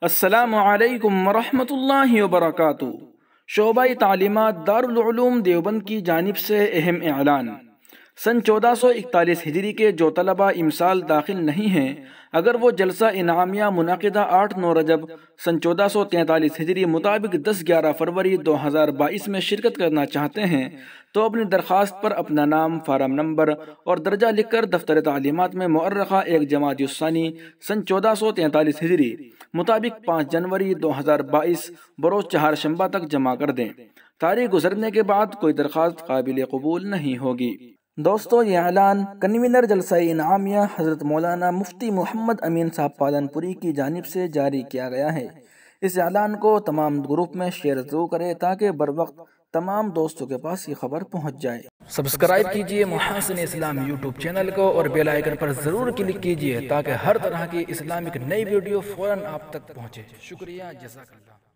السلام علیکم ورحمۃ اللہ وبرکاتہ۔ شعبہ تعلیمات دارالعلوم دیوبند کی جانب سے اہم اعلان۔ سن 1441 ہجری کے جو طلبہ امسال داخل نہیں ہیں، اگر وہ جلسہ انعامیہ منعقدہ 8-9 رجب سن 1443 ہجری مطابق 10-11 فروری 2022 میں شرکت کرنا چاہتے ہیں تو اپنی درخواست پر اپنا نام، فارم نمبر اور درجہ لکھ کر دفتر تعلیمات میں مؤرخہ 1 جمادی الثانی سن 1443 ہجری مطابق 5 جنوری 2022 بروز چہارشنبہ تک جمع کر دیں۔ تاریخ گزرنے کے بعد کوئی درخواست قابل قبول نہیں ہوگی۔ دوستو، یہ اعلان کنوینر جلسہ انعامیہ حضرت مولانا مفتی محمد امین صاحب پالنپوری کی جانب سے جاری کیا گیا ہے۔ اس اعلان کو تمام گروپ میں شیئر ضرور کریں تاکہ بروقت تمام دوستوں کے پاس یہ خبر پہنچ جائے۔ سبسکرائب کیجئے محاسن اسلام یوٹیوب چینل کو اور بیل آئیکن پر ضرور کلک کیجئے تاکہ ہر طرح کی اسلامک نئی ویڈیو فوراً آپ تک پہنچے۔ شکریہ، جزاک اللہ۔